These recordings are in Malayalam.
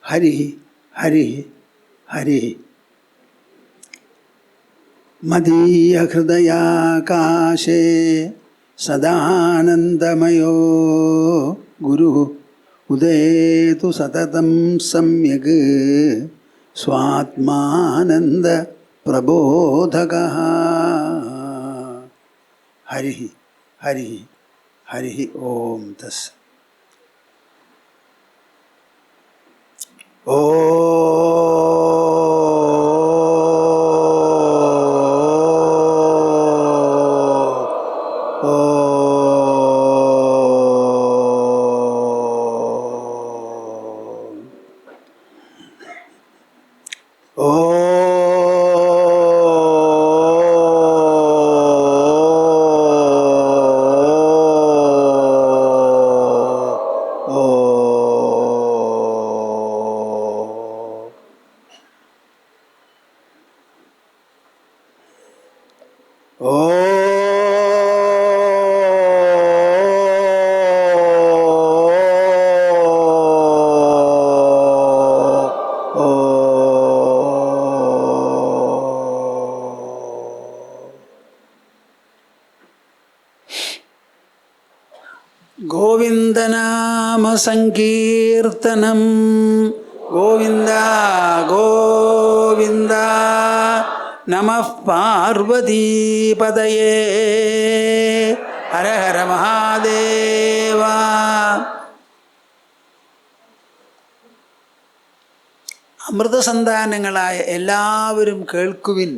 ഹരി ഹരി ഹരി. മദീയഹൃദയാകാശേ സദാനന്ദമയോ ഗുരു ഉദേതു സതതം സമ്യക് സ്വാത്മാനന്ദ പ്രബോധകഃ. ഹരി ഹരി ഹരി. ഓം തസ്സത്. ഓ ഗോവിന്ദനാമ സങ്കീർത്തനം. ഗോവിന്ദ ഗോവിന്ദ. നമഃ പാർവതീപതയേ. ഹര ഹര മഹാദേവ. അമൃതസന്താനങ്ങളായ എല്ലാവരും കേൾക്കുവിൻ.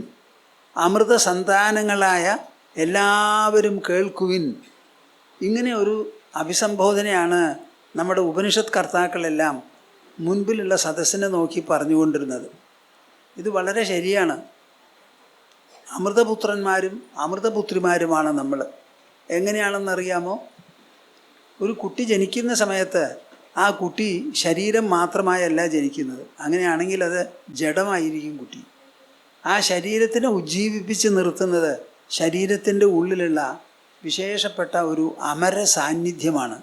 അമൃതസന്താനങ്ങളായ എല്ലാവരും കേൾക്കുവിൻ. ഇങ്ങനെ ഒരു അഭിസംബോധനയാണ് നമ്മുടെ ഉപനിഷത്ത് കർത്താക്കളെല്ലാം മുൻപിലുള്ള സദസ്സിനെ നോക്കി പറഞ്ഞുകൊണ്ടിരുന്നത്. ഇത് വളരെ ശരിയാണ്. അമൃതപുത്രന്മാരും അമൃതപുത്രിമാരുമാണ് നമ്മൾ. എങ്ങനെയാണെന്നറിയാമോ? ഒരു കുട്ടി ജനിക്കുന്ന സമയത്ത് ആ കുട്ടി ശരീരം മാത്രമായല്ല ജനിക്കുന്നത്. അങ്ങനെയാണെങ്കിൽ അത് ജഡമായിരിക്കും കുട്ടി. ആ ശരീരത്തിനെ ഉജ്ജീവിപ്പിച്ച് നിർത്തുന്നത് ശരീരത്തിൻ്റെ ഉള്ളിലുള്ള വിശേഷപ്പെട്ട ഒരു അമര സാന്നിധ്യമാണ്.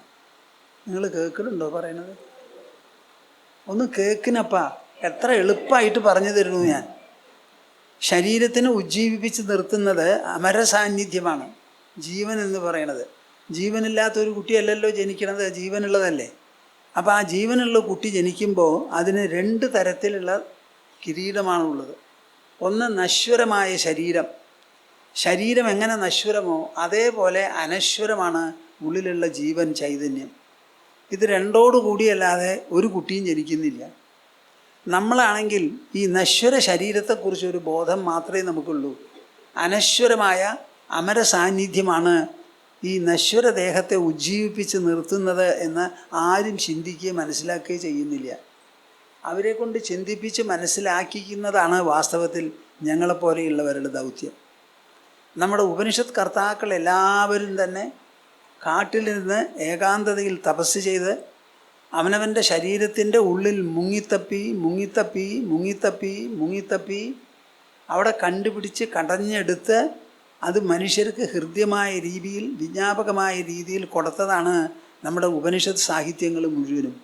നിങ്ങൾ കേൾക്കുന്നുണ്ടോ പറയണത്? ഒന്ന് കേൾക്കിനപ്പാ. എത്ര എളുപ്പമായിട്ട് പറഞ്ഞു തരുന്നു ഞാൻ. ശരീരത്തിനെ ഉജ്ജീവിപ്പിച്ച് നിർത്തുന്നത് അമര സാന്നിധ്യമാണ്. ജീവൻ എന്ന് പറയണത്. ജീവനില്ലാത്തൊരു കുട്ടിയല്ലല്ലോ ജനിക്കണത്, ജീവനുള്ളതല്ലേ. അപ്പോൾ ആ ജീവനുള്ള കുട്ടി ജനിക്കുമ്പോൾ അതിന് 2 തരത്തിലുള്ള കിരീടമാണുള്ളത്. ഒന്ന് നശ്വരമായ ശരീരം. ശരീരം എങ്ങനെ നശ്വരമോ അതേപോലെ അനശ്വരമാണ് ഉള്ളിലുള്ള ജീവൻ ചൈതന്യം. ഇത് രണ്ടോടുകൂടിയല്ലാതെ ഒരു കുട്ടിയും ജനിക്കുന്നില്ല. നമ്മളാണെങ്കിൽ ഈ നശ്വര ശരീരത്തെക്കുറിച്ചൊരു ബോധം മാത്രമേ നമുക്കുള്ളൂ. അനശ്വരമായ അമര സാന്നിധ്യമാണ് ഈ നശ്വര ദേഹത്തെ ഉജ്ജീവിപ്പിച്ച് നിർത്തുന്നത് എന്ന് ആരും ചിന്തിക്കുകയോ മനസ്സിലാക്കുകയോ ചെയ്യുന്നില്ല. അവരെ കൊണ്ട് ചിന്തിപ്പിച്ച് മനസ്സിലാക്കിക്കുന്നതാണ് വാസ്തവത്തിൽ ഞങ്ങളെപ്പോലെയുള്ളവരുടെ ദൗത്യം. നമ്മുടെ ഉപനിഷത്ത് കർത്താക്കൾ എല്ലാവരും തന്നെ കാട്ടിൽ നിന്ന് ഏകാന്തതയിൽ തപസ് ചെയ്ത് അവനവൻ്റെ ശരീരത്തിൻ്റെ ഉള്ളിൽ മുങ്ങിത്തപ്പി മുങ്ങിത്തപ്പി മുങ്ങിത്തപ്പി മുങ്ങിത്തപ്പി അവിടെ കണ്ടുപിടിച്ച് കടഞ്ഞെടുത്ത് അത് മനുഷ്യർക്ക് ഹൃദ്യമായ രീതിയിൽ വിജ്ഞാപകമായ രീതിയിൽ കൊടുത്തതാണ് നമ്മുടെ ഉപനിഷത്ത് സാഹിത്യങ്ങൾ മുഴുവനും.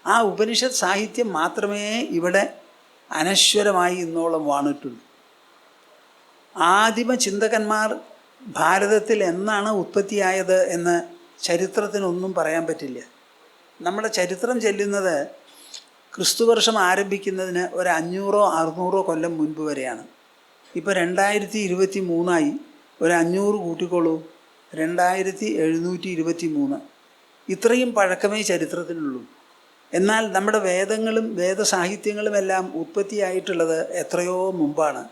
ആ ഉപനിഷത്ത് സാഹിത്യം മാത്രമേ ഇവിടെ അനശ്വരമായി ഇന്നോളം വാണിട്ടുള്ളൂ. ആദിമ ചിന്തകന്മാർ ഭാരതത്തിൽ എന്നാണ് ഉത്പത്തിയായത് എന്ന് ചരിത്രത്തിനൊന്നും പറയാൻ പറ്റില്ല. നമ്മുടെ ചരിത്രം ചെല്ലുന്നത് ക്രിസ്തുവർഷം ആരംഭിക്കുന്നതിന് ഒരു 500-600 കൊല്ലം മുൻപ് വരെയാണ്. ഇപ്പോൾ 2023 ഒരു 500 കൂട്ടിക്കോളൂ, 2723. ഇത്രയും പഴക്കമേ ചരിത്രത്തിനുള്ളൂ. എന്നാൽ നമ്മുടെ വേദങ്ങളും വേദസാഹിത്യങ്ങളുമെല്ലാം ഉത്പത്തിയായിട്ടുള്ളത് എത്രയോ മുമ്പാണ്.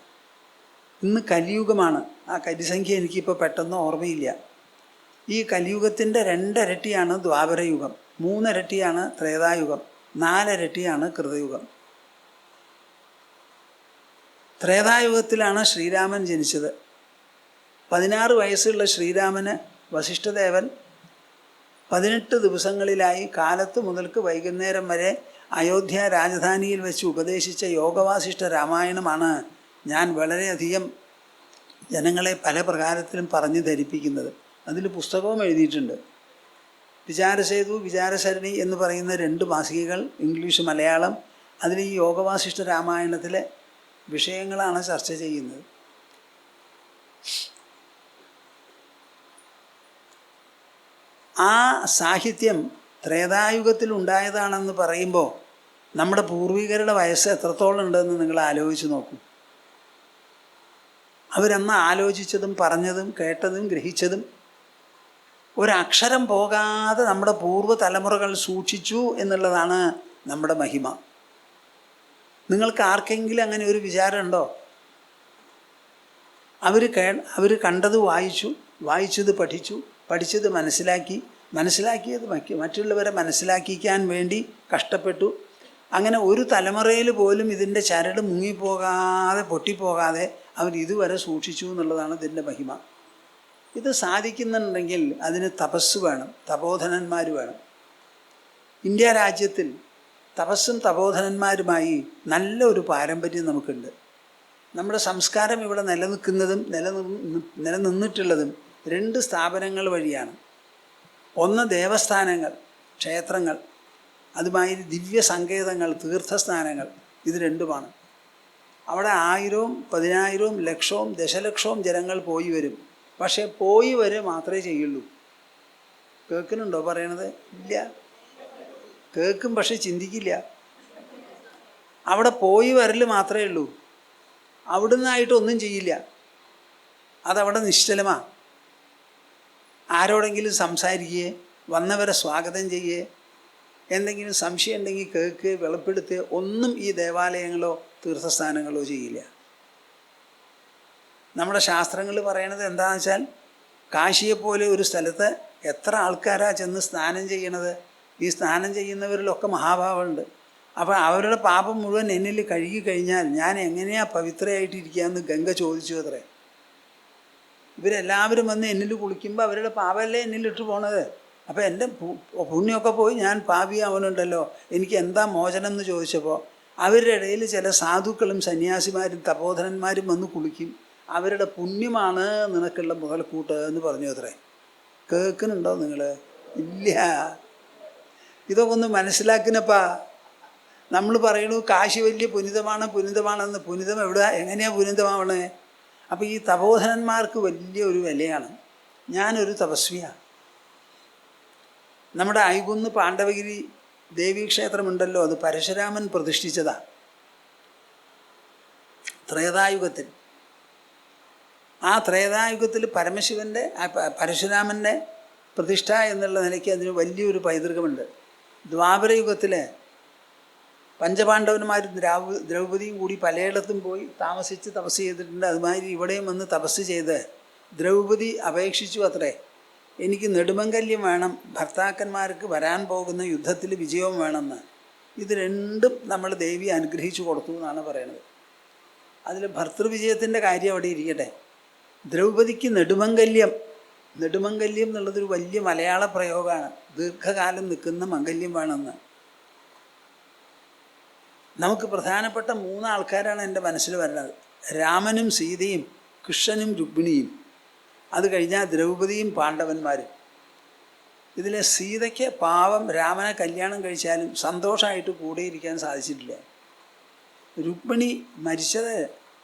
ഇന്ന് കലിയുഗമാണ്. ആ കലിസംഖ്യ എനിക്കിപ്പോൾ പെട്ടെന്ന് ഓർമ്മയില്ല. ഈ കലിയുഗത്തിൻ്റെ 2 ഇരട്ടിയാണ് ദ്വാപരയുഗം, 3 ഇരട്ടിയാണ് ത്രേതായുഗം, 4 ഇരട്ടിയാണ് കൃതയുഗം. ത്രേതായുഗത്തിലാണ് ശ്രീരാമൻ ജനിച്ചത്. 16 വയസ്സുള്ള ശ്രീരാമന് വസിഷ്ഠദേവൻ 18 ദിവസങ്ങളിലായി കാലത്ത് മുതൽക്ക് വൈകുന്നേരം വരെ അയോധ്യ രാജധാനിയിൽ വെച്ച് ഉപദേശിച്ച യോഗവാസിഷ്ഠ രാമായണമാണ് ഞാൻ വളരെയധികം ജനങ്ങളെ പല പ്രകാരത്തിലും പറഞ്ഞു ധരിപ്പിക്കുന്നത്. അതിൽ പുസ്തകവും എഴുതിയിട്ടുണ്ട്. വിചാരസേതു, വിചാരസരണി എന്ന് പറയുന്ന 2 മാസികകൾ, ഇംഗ്ലീഷ് മലയാളം. അതിൽ ഈ യോഗവാസിഷ്ഠ രാമായണത്തിലെ വിഷയങ്ങളാണ് ചർച്ച ചെയ്യുന്നത്. ആ സാഹിത്യം ത്രേതായുഗത്തിൽ ഉണ്ടായതാണെന്ന് പറയുമ്പോൾ നമ്മുടെ പൂർവികരുടെ വയസ്സ് എത്രത്തോളം ഉണ്ടെന്ന് നിങ്ങൾ ആലോചിച്ച് നോക്കൂ. അവരന്ന് ആലോചിച്ചതും പറഞ്ഞതും കേട്ടതും ഗ്രഹിച്ചതും ഒരക്ഷരം പോകാതെ നമ്മുടെ പൂർവ്വ തലമുറകൾ സൂക്ഷിച്ചു എന്നുള്ളതാണ് നമ്മുടെ മഹിമ. നിങ്ങൾക്ക് ആർക്കെങ്കിലും അങ്ങനെ ഒരു വിചാരമുണ്ടോ? അവർ കണ്ടത് വായിച്ചു, വായിച്ചത് പഠിച്ചു, പഠിച്ചത് മനസ്സിലാക്കിയത് മറ്റുള്ളവരെ മനസ്സിലാക്കിക്കാൻ വേണ്ടി കഷ്ടപ്പെട്ടു. അങ്ങനെ ഒരു തലമുറയിൽ പോലും ഇതിൻ്റെ ചരട് മുങ്ങിപ്പോകാതെ പൊട്ടിപ്പോകാതെ അവർ ഇതുവരെ സൂക്ഷിച്ചു എന്നുള്ളതാണ് ഇതിൻ്റെ മഹിമ. ഇത് സാധിക്കുന്നുണ്ടെങ്കിൽ അതിന് തപസ് വേണം, തപോധനന്മാർ വേണം. ഇന്ത്യ രാജ്യത്തിൽ തപസ്സും തപോധനന്മാരുമായി നല്ല ഒരു പാരമ്പര്യം നമുക്കുണ്ട്. നമ്മുടെ സംസ്കാരം ഇവിടെ നിലനിന്നിട്ടുള്ളതും 2 സ്ഥാപനങ്ങൾ വഴിയാണ്. ഒന്ന് ദേവസ്ഥാനങ്ങൾ, ക്ഷേത്രങ്ങൾ, അതുമായി ദിവ്യ സങ്കേതങ്ങൾ, തീർത്ഥസ്ഥാനങ്ങൾ. ഇത് 2മാണ്. അവിടെ 1000, 10,000, ലക്ഷവും ദശലക്ഷവും ജനങ്ങൾ പോയി വരും. പക്ഷേ പോയി വരെ മാത്രമേ ചെയ്യുള്ളൂ. കേൾക്കുന്നുണ്ടോ പറയണത്? ഇല്ല, കേൾക്കും പക്ഷെ ചിന്തിക്കില്ല. അവിടെ പോയി വരൽ മാത്രമേ ഉള്ളൂ, അവിടുന്നായിട്ടൊന്നും ചെയ്യില്ല. അതവിടെ നിശ്ചലമാണ്. ആരോടെങ്കിലും സംസാരിക്കുകയെ, വന്നവരെ സ്വാഗതം ചെയ്യുകയെ, എന്തെങ്കിലും സംശയം ഉണ്ടെങ്കിൽ കേൾക്കുക, വെളിപ്പെടുത്തുക, ഒന്നും ഈ ദേവാലയങ്ങളോ തീർത്ഥസ്ഥാനങ്ങളോ ചെയ്യില്ല. നമ്മുടെ ശാസ്ത്രങ്ങൾ പറയണത് എന്താണെന്ന് വെച്ചാൽ, കാശിയെപ്പോലെ ഒരു സ്ഥലത്ത് എത്ര ആൾക്കാരാണ് ചെന്ന് സ്നാനം ചെയ്യണത്. ഈ സ്നാനം ചെയ്യുന്നവരിലൊക്കെ മഹാഭാവമുണ്ട്. അപ്പോൾ അവരുടെ പാപം മുഴുവൻ എന്നിൽ കഴുകി കഴിഞ്ഞാൽ ഞാൻ എങ്ങനെയാണ് പവിത്രയായിട്ടിരിക്കുകയെന്ന് ഗംഗ ചോദിച്ചു അത്രേ. ഇവരെല്ലാവരും വന്ന് എന്നിൽ കുളിക്കുമ്പോൾ അവരുടെ പാപമല്ലേ എന്നിലിട്ട് പോണത്. അപ്പോൾ എൻ്റെ പുണ്യമൊക്കെ പോയി ഞാൻ പാപിയാവനുണ്ടല്ലോ, എനിക്ക് എന്താ മോചനം എന്ന് ചോദിച്ചപ്പോൾ അവരുടെ ഇടയിൽ ചില സാധുക്കളും സന്യാസിമാരും തപോധനന്മാരും വന്ന് കുളിക്കും. അവരുടെ പുണ്യമാണ് നിനക്കുള്ള മുതൽക്കൂട്ട് എന്ന് പറഞ്ഞു അത്രേ. കേൾക്കുന്നുണ്ടോ നിങ്ങൾ? ഇല്ല. ഇതൊക്കെ ഒന്ന് മനസ്സിലാക്കുന്നപ്പാ. നമ്മൾ പറയണു കാശി വലിയ പുനിതമാണെന്ന്. പുനിതം എങ്ങനെയാണ് പുനിതമാവണേ? അപ്പോൾ ഈ തപോധനന്മാർക്ക് വലിയ ഒരു വിലയാണ്. ഞാനൊരു തപസ്വിയാണ്. നമ്മുടെ ഐകുന്ന് പാണ്ഡവഗിരി ദേവീക്ഷേത്രമുണ്ടല്ലോ, അത് പരശുരാമൻ പ്രതിഷ്ഠിച്ചതാണ് ത്രേതായുഗത്തിൽ. ആ ത്രേതായുഗത്തിൽ പരശുരാമൻ്റെ പ്രതിഷ്ഠ എന്നുള്ള നിലയ്ക്ക് അതിന് വലിയൊരു പൈതൃകമുണ്ട്. ദ്വാപരയുഗത്തിൽ പഞ്ചപാണ്ഡവന്മാരും ദ്രൗപദിയും കൂടി പലയിടത്തും പോയി താമസിച്ച് തപസ് ചെയ്തിട്ടുണ്ട്. അതുമാതിരി ഇവിടെയും വന്ന് തപസ് ചെയ്ത് ദ്രൗപദി അപേക്ഷിച്ചു അത്രേ, എനിക്ക് നെടുമംഗല്യം വേണം, ഭർത്താക്കന്മാർക്ക് വരാൻ പോകുന്ന യുദ്ധത്തിൽ വിജയവും വേണമെന്ന്. ഇത് 2ഉം നമ്മൾ ദേവി അനുഗ്രഹിച്ചു കൊടുത്തു എന്നാണ് പറയുന്നത്. അതിൽ ഭർത്തൃവിജയത്തിൻ്റെ കാര്യം അവിടെ ഇരിക്കട്ടെ. ദ്രൗപദിക്ക് നെടുമംഗല്യം എന്നുള്ളതൊരു വലിയ മലയാള പ്രയോഗമാണ്. ദീർഘകാലം നിൽക്കുന്ന മംഗല്യം വേണമെന്ന്. നമുക്ക് പ്രധാനപ്പെട്ട 3 ആൾക്കാരാണ് എൻ്റെ മനസ്സിൽ വരുന്നത്. രാമനും സീതയും, കൃഷ്ണനും രുക്മിണിയും, അത് കഴിഞ്ഞാൽ ദ്രൗപദിയും പാണ്ഡവന്മാരും. ഇതിലെ സീതയ്ക്ക് പാവം രാമനെ കല്യാണം കഴിച്ചാലും സന്തോഷമായിട്ട് കൂടെയിരിക്കാൻ സാധിച്ചിട്ടില്ല. രുക്മിണി മരിച്ചത്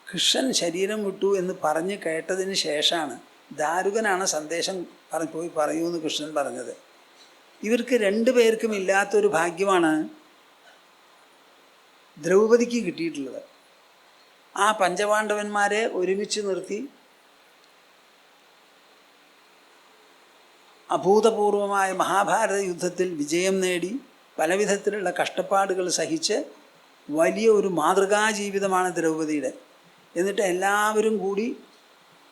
കൃഷ്ണൻ ശരീരം വിട്ടു എന്ന് പറഞ്ഞ് കേട്ടതിന് ശേഷമാണ്. ദാരുകനാണ് സന്ദേശം പോയി പറയൂ എന്ന് കൃഷ്ണൻ പറഞ്ഞത്. ഇവർക്ക് 2 പേർക്കും ഇല്ലാത്തൊരു ഭാഗ്യമാണ് ദ്രൗപദിക്ക് കിട്ടിയിട്ടുള്ളത്. ആ പഞ്ചപാണ്ഡവന്മാരെ ഒരുമിച്ച് നിർത്തി അഭൂതപൂർവമായ മഹാഭാരത യുദ്ധത്തിൽ വിജയം നേടി പലവിധത്തിലുള്ള കഷ്ടപ്പാടുകൾ സഹിച്ച് വലിയ ഒരു മാതൃകാ ജീവിതമാണ് ദ്രൗപദിയുടെ. എന്നിട്ട് എല്ലാവരും കൂടി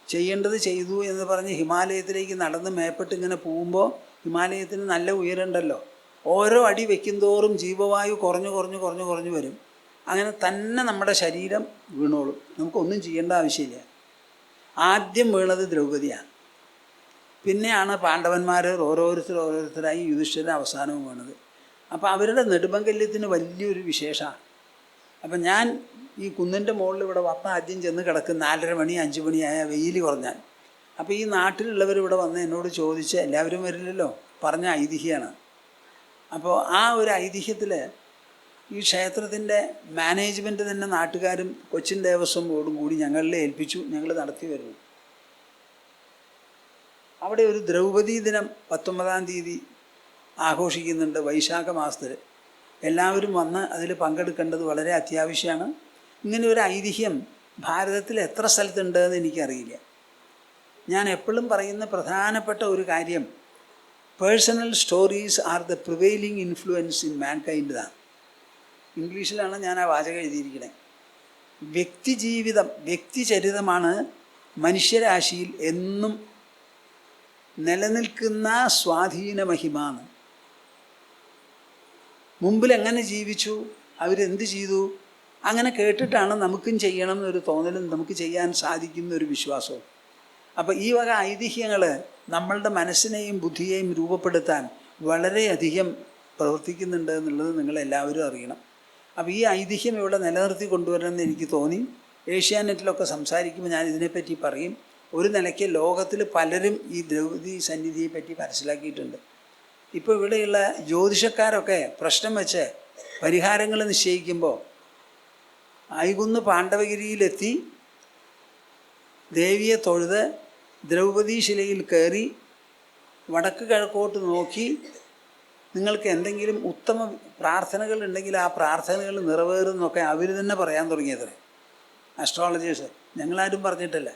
ചെയ്യേണ്ടത് ചെയ്തു എന്ന് പറഞ്ഞ് ഹിമാലയത്തിലേക്ക് നടന്ന് മേപ്പെട്ട് ഇങ്ങനെ പോകുമ്പോൾ ഹിമാലയത്തിന് നല്ല ഉയരമുണ്ടല്ലോ. ഓരോ അടി വയ്ക്കുന്തോറും ജീവവായു കുറഞ്ഞു വരും. അങ്ങനെ തന്നെ നമ്മുടെ ശരീരം വീണോളും. നമുക്കൊന്നും ചെയ്യേണ്ട ആവശ്യമില്ല. ആദ്യം വീണത് ദ്രൗപദിയാണ്. പിന്നെയാണ് പാണ്ഡവന്മാർ ഓരോരുത്തരായി യുധിഷ്ഠിരൻ അവസാനവും വീണത്. അപ്പോൾ അവരുടെ നെടുമംഗല്യത്തിന് വലിയൊരു വിശേഷമാണ്. അപ്പം ഞാൻ ഈ കുന്നിൻ്റെ മുകളിൽ ഇവിടെ വന്ന ആദ്യം ചെന്ന് കിടക്കും 4:30 മണി 5 മണിയായ വെയിൽ കുറഞ്ഞാൽ. അപ്പോൾ ഈ നാട്ടിലുള്ളവർ ഇവിടെ വന്ന് എന്നോട് ചോദിച്ച്, എല്ലാവരും വരില്ലല്ലോ, പറഞ്ഞ ഐതിഹ്യമാണ്. അപ്പോൾ ആ ഒരു ഐതിഹ്യത്തിൽ ഈ ക്ഷേത്രത്തിൻ്റെ മാനേജ്മെൻറ്റ് തന്നെ നാട്ടുകാരും കൊച്ചിൻ ദേവസ്വം ബോർഡും കൂടി ഞങ്ങളെ ഏൽപ്പിച്ചു. ഞങ്ങൾ നടത്തി വരുന്നു. അവിടെ ഒരു ദ്രൗപദി ദിനം 19-ാം തീയതി ആഘോഷിക്കുന്നുണ്ട്, വൈശാഖ മാസത്തിൽ. എല്ലാവരും വന്ന് അതിൽ പങ്കെടുക്കേണ്ടത് വളരെ അത്യാവശ്യമാണ്. ഇങ്ങനെ ഒരു ഐതിഹ്യം ഭാരതത്തിൽ എത്ര സ്ഥലത്തുണ്ടെന്ന് എനിക്കറിയില്ല. ഞാൻ എപ്പോഴും പറയുന്ന പ്രധാനപ്പെട്ട ഒരു കാര്യം, personal stories are the prevailing influence in mankind ആണ്. ഇംഗ്ലീഷിലാണ് ഞാൻ ആ വാചകം എഴുതിയിരിക്കുന്നത്. വ്യക്തിജീവിതം, വ്യക്തിചരിതമാണ് മനുഷ്യരാശിയിൽ എന്നും നിലനിൽക്കുന്ന സ്വാധീന മഹിമാണ്. മുമ്പിൽ എങ്ങനെ ജീവിച്ചു, അവരെന്ത് ചെയ്തു, അങ്ങനെ കേട്ടിട്ടാണ് നമുക്കും ചെയ്യണം എന്നൊരു തോന്നലും നമുക്ക് ചെയ്യാൻ സാധിക്കുന്ന ഒരു വിശ്വാസവും. അപ്പോൾ ഈ വക ഐതിഹ്യങ്ങൾ നമ്മളുടെ മനസ്സിനെയും ബുദ്ധിയെയും രൂപപ്പെടുത്താൻ വളരെയധികം പ്രവർത്തിക്കുന്നുണ്ട് എന്നുള്ളത് നിങ്ങളെല്ലാവരും അറിയണം. അപ്പോൾ ഈ ഐതിഹ്യം ഇവിടെ നിലനിർത്തി കൊണ്ടുവരണമെന്ന് എനിക്ക് തോന്നി. ഏഷ്യാനെറ്റിലൊക്കെ സംസാരിക്കുമ്പോൾ ഞാൻ ഇതിനെപ്പറ്റി പറയും. ഒരു നിലയ്ക്ക് ലോകത്തിൽ പലരും ഈ ദ്രൗപദി സന്നിധിയെപ്പറ്റി മനസ്സിലാക്കിയിട്ടുണ്ട്. ഇപ്പോൾ ഇവിടെയുള്ള ജ്യോതിഷക്കാരൊക്കെ പ്രശ്നം വെച്ച് പരിഹാരങ്ങൾ നിശ്ചയിക്കുമ്പോൾ ഐകുന്ന് പാണ്ഡവഗിരിയിലെത്തി ദേവിയെ തൊഴുത് ദ്രൗപദി ശിലയിൽ കയറി വടക്ക് കിഴക്കോട്ട് നോക്കി നിങ്ങൾക്ക് എന്തെങ്കിലും ഉത്തമ പ്രാർത്ഥനകൾ ഉണ്ടെങ്കിൽ ആ പ്രാർത്ഥനകൾ നിറവേറുന്നൊക്കെ അവർ തന്നെ പറയാൻ തുടങ്ങിയത്രേ, അസ്ട്രോളജേഴ്സ്. ഞങ്ങളാരും പറഞ്ഞിട്ടില്ല.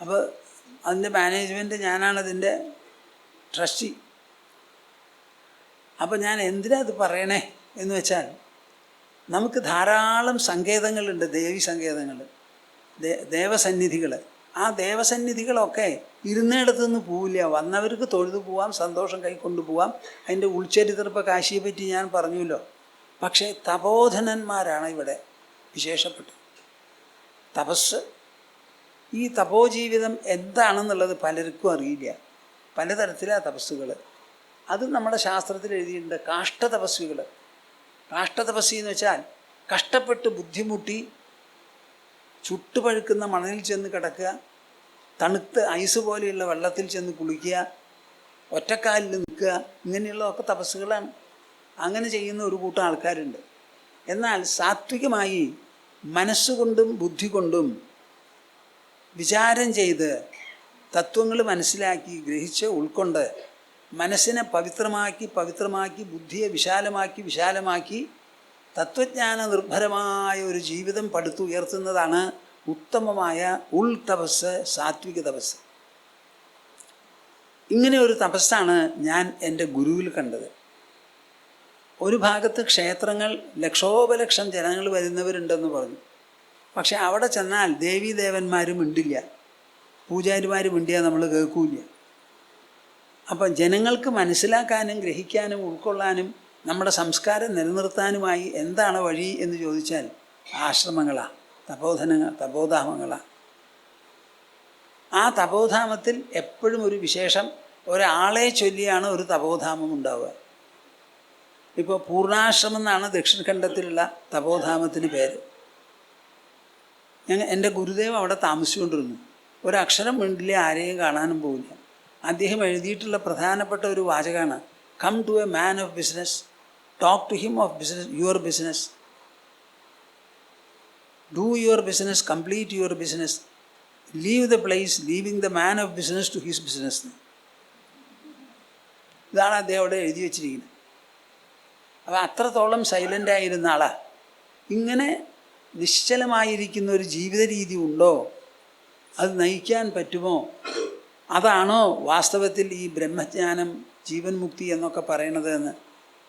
അപ്പോൾ അതിൻ്റെ മാനേജ്മെൻറ്റ് ഞാനാണതിൻ്റെ ട്രസ്റ്റി. അപ്പോൾ ഞാൻ എന്തിനാ അത് പറയണേ എന്ന് വെച്ചാൽ, നമുക്ക് ധാരാളം സങ്കേതങ്ങളുണ്ട്, ദേവി സങ്കേതങ്ങൾ, ദേവസന്നിധികൾ. ആ ദേവസന്നിധികളൊക്കെ ഇരുന്നിടത്തു നിന്ന് പോവില്ല. വന്നവർക്ക് തൊഴുതു പോവാം, സന്തോഷം കൈക്കൊണ്ടു പോവാം. അതിൻ്റെ ഉൾച്ചരിത്രം ഇപ്പോൾ കാശിയെ പറ്റി ഞാൻ പറഞ്ഞല്ലോ. പക്ഷേ തപോധനന്മാരാണ് ഇവിടെ വിശേഷപ്പെട്ടത്. തപസ്, ഈ തപോജീവിതം എന്താണെന്നുള്ളത് പലർക്കും അറിയില്ല. പലതരത്തിലാണ് തപസ്സുകൾ. അത് നമ്മുടെ ശാസ്ത്രത്തിൽ എഴുതിയിട്ടുണ്ട്. കാഷ്ടതപസ്വികൾ. കാഷ്ടതപസ്വി എന്ന് വെച്ചാൽ കഷ്ടപ്പെട്ട് ബുദ്ധിമുട്ടി ചുട്ടുപഴുക്കുന്ന മണലിൽ ചെന്ന് കിടക്കുക, തണുത്ത് ഐസ് പോലെയുള്ള വെള്ളത്തിൽ ചെന്ന് കുളിക്കുക, ഒറ്റക്കാലിൽ നിൽക്കുക, ഇങ്ങനെയുള്ളതൊക്കെ തപസ്സുകളാണ്. അങ്ങനെ ചെയ്യുന്ന ഒരു കൂട്ടം ആൾക്കാരുണ്ട്. എന്നാൽ സാത്വികമായി മനസ്സുകൊണ്ടും ബുദ്ധി കൊണ്ടും വിചാരം ചെയ്ത് തത്വങ്ങൾ മനസ്സിലാക്കി ഗ്രഹിച്ച് ഉൾക്കൊണ്ട് മനസ്സിനെ പവിത്രമാക്കി ബുദ്ധിയെ വിശാലമാക്കി തത്വജ്ഞാന നിർഭരമായ ഒരു ജീവിതം പടുത്തുയർത്തുന്നതാണ് ഉത്തമമായ തപസ്, സാത്വിക തപസ്. ഇങ്ങനെ ഒരു തപസ്സാണ് ഞാൻ എൻ്റെ ഗുരുവിൽ കണ്ടത്. ഒരു ഭാഗത്ത് ക്ഷേത്രങ്ങൾ, ലക്ഷോപലക്ഷം ജനങ്ങൾ വരുന്നവരുണ്ടെന്ന് പറഞ്ഞു. പക്ഷെ അവിടെ ചെന്നാൽ ദേവീദേവന്മാരും മിണ്ടില്ല, പൂജാരിമാരും മിണ്ടിയാൽ നമ്മൾ കേൾക്കൂല. അപ്പം ജനങ്ങൾക്ക് മനസ്സിലാക്കാനും ഗ്രഹിക്കാനും ഉൾക്കൊള്ളാനും നമ്മുടെ സംസ്കാരം നിലനിർത്താനുമായി എന്താണ് വഴി എന്ന് ചോദിച്ചാൽ ആശ്രമങ്ങളാണ്, തപോധാമങ്ങളാണ്. ആ തപോധാമത്തിൽ എപ്പോഴും ഒരു വിശേഷം, ഒരാളെ ചൊല്ലിയാണ് ഒരു തപോധാമം ഉണ്ടാവുക. ഇപ്പോൾ പൂർണ്ണാശ്രമം എന്നാണ് ദക്ഷിണഖണ്ഡത്തിലുള്ള തപോധാമത്തിന് പേര്. എൻ്റെ ഗുരുദേവ് അവിടെ താമസിച്ചുകൊണ്ടിരുന്നു. ഒരക്ഷരം മിണ്ടില്ല, ആരെയും കാണാനും പോവില്ല. അദ്ദേഹം എഴുതിയിട്ടുള്ള പ്രധാനപ്പെട്ട ഒരു വാചകമാണ്, come to a man of business, talk to him of business, your business, do your business, complete your business, leave the place, leaving the man of business to his business. ഇതാണ് അദ്ദേഹം അവിടെ എഴുതി വച്ചിരിക്കുന്നത്. അപ്പോൾ അത്രത്തോളം സൈലൻ്റായിരുന്ന ആളാണ്. ഇങ്ങനെ നിശ്ചലമായിരിക്കുന്ന ഒരു ജീവിത രീതി ഉണ്ടോ, അത് നയിക്കാൻ പറ്റുമോ, അതാണോ വാസ്തവത്തിൽ ഈ ബ്രഹ്മജ്ഞാനം, ജീവൻ മുക്തി എന്നൊക്കെ പറയണത് എന്ന്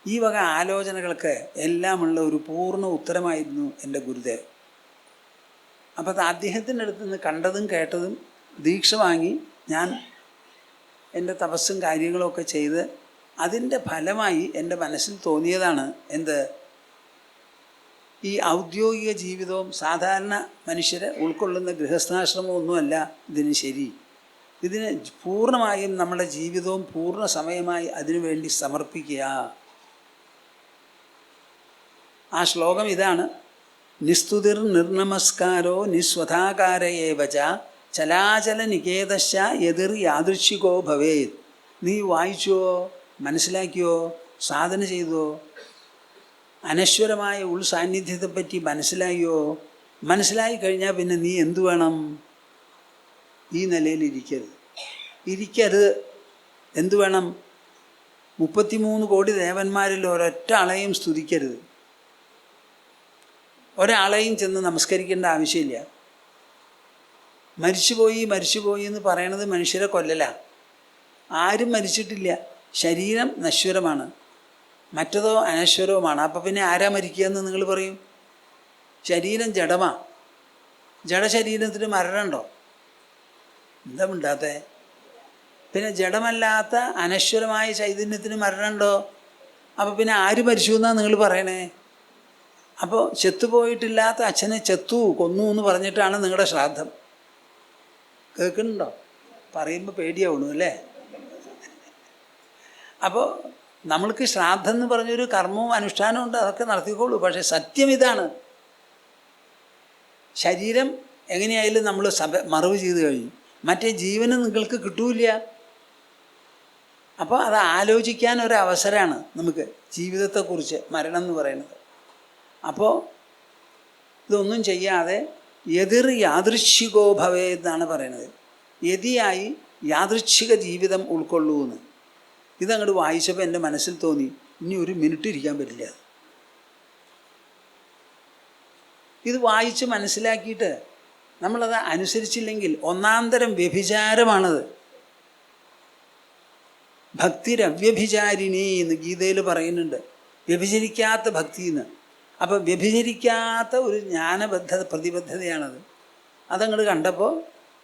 ഈ വക ആലോചനകൾക്ക് എല്ലാമുള്ള ഒരു പൂർണ്ണ ഉത്തരമായിരുന്നു എൻ്റെ ഗുരുദേവ്. അപ്പോൾ അത് അദ്ദേഹത്തിൻ്റെ അടുത്ത് നിന്ന് കണ്ടതും കേട്ടതും ദീക്ഷ വാങ്ങി ഞാൻ എൻ്റെ തപസ്സും കാര്യങ്ങളൊക്കെ ചെയ്ത് അതിൻ്റെ ഫലമായി എൻ്റെ മനസ്സിൽ തോന്നിയതാണ് എന്ത്, ഈ ഔദ്യോഗിക ജീവിതവും സാധാരണ മനുഷ്യരെ ഉൾക്കൊള്ളുന്ന ഗൃഹസ്ഥാശ്രമമൊന്നുമല്ല ഇതിന് ശരി. ഇതിന് പൂർണ്ണമായും നമ്മുടെ ജീവിതവും പൂർണ്ണ സമയമായി അതിനുവേണ്ടി സമർപ്പിക്കുക. ആ ശ്ലോകം ഇതാണ്, നിസ്തുതിർ നിർനമസ്കാരോ നിസ്വധാകാരയേവച ചലാചല നികേതശ്ച എതിർ യാദൃശ്ചികോ ഭവേത്. നീ വായിച്ചുവോ, മനസ്സിലാക്കിയോ, സാധന ചെയ്തോ, അനശ്വരമായ ഉൾസാന്നിധ്യത്തെപ്പറ്റി മനസ്സിലായോ? മനസ്സിലായി കഴിഞ്ഞാൽ പിന്നെ നീ എന്തു വേണം? ഈ നിലയിൽ ഇരിക്കരുത്. എന്തു വേണം? 33 കോടി ദേവന്മാരിൽ ഒരൊറ്റ ആളെയും സ്തുതിക്കരുത്, ഒരാളെയും ചെന്ന് നമസ്കരിക്കേണ്ട ആവശ്യമില്ല. മരിച്ചുപോയി എന്ന് പറയണത് മനുഷ്യരെ കൊല്ലല. ആരും മരിച്ചിട്ടില്ല. ശരീരം നശ്വരമാണ്, മറ്റതോ അനശ്വരവുമാണ്. അപ്പം പിന്നെ ആരാ മരിക്കുക എന്ന് നിങ്ങൾ പറയും? ശരീരം ജഡമാണ്. ജഡശരീരത്തിന് മരണമുണ്ടോ? എന്താ മിണ്ടാത്തേ? പിന്നെ ജഡമല്ലാത്ത അനശ്വരമായ ചൈതന്യത്തിന് മരണമുണ്ടോ? അപ്പോൾ പിന്നെ ആര് മരിച്ചു എന്നാണ് നിങ്ങൾ പറയണേ? അപ്പോൾ ചെത്തുപോയിട്ടില്ലാത്ത അച്ഛനെ കൊന്നു എന്ന് പറഞ്ഞിട്ടാണ് നിങ്ങളുടെ ശ്രാദ്ധം. കേൾക്കുന്നുണ്ടോ? പറയുമ്പോൾ പേടിയാവണു അല്ലേ? അപ്പോൾ നമ്മൾക്ക് ശ്രാദ്ധം എന്ന് പറഞ്ഞൊരു കർമ്മവും അനുഷ്ഠാനവും ഉണ്ട്, അതൊക്കെ നടത്തിക്കോളൂ. പക്ഷേ സത്യം ഇതാണ്, ശരീരം എങ്ങനെയായാലും നമ്മൾ മറവ് ചെയ്ത് കഴിഞ്ഞു. മറ്റേ ജീവന് നിങ്ങൾക്ക് കിട്ടൂല. അപ്പോൾ അത് ആലോചിക്കാൻ ഒരവസരമാണ് നമുക്ക് ജീവിതത്തെക്കുറിച്ച്, മരണം എന്ന് പറയുന്നത്. അപ്പോൾ ഇതൊന്നും ചെയ്യാതെ എതിർ യാദൃശ്ചികോ ഭവേ എന്നാണ് പറയുന്നത്. യതിയായി യാദൃച്ഛിക ജീവിതം ഉൾക്കൊള്ളൂ എന്ന്. ഇതങ്ങോട്ട് വായിച്ചപ്പോൾ എൻ്റെ മനസ്സിൽ തോന്നി, ഇനി ഒരു മിനിറ്റ് ഇരിക്കാൻ പറ്റില്ല. ഇത് വായിച്ച് മനസ്സിലാക്കിയിട്ട് നമ്മളത് അനുസരിച്ചില്ലെങ്കിൽ ഒന്നാന്തരം വ്യഭിചാരമാണത്. ഭക്തിരവ്യഭിചാരിണി എന്ന് ഗീതയിൽ പറയുന്നുണ്ട്, വ്യഭിചരിക്കാത്ത ഭക്തി എന്ന്. അപ്പോൾ വ്യഭിചരിക്കാത്ത ഒരു പ്രതിബദ്ധതയാണത്. അതങ്ങോട്ട് കണ്ടപ്പോൾ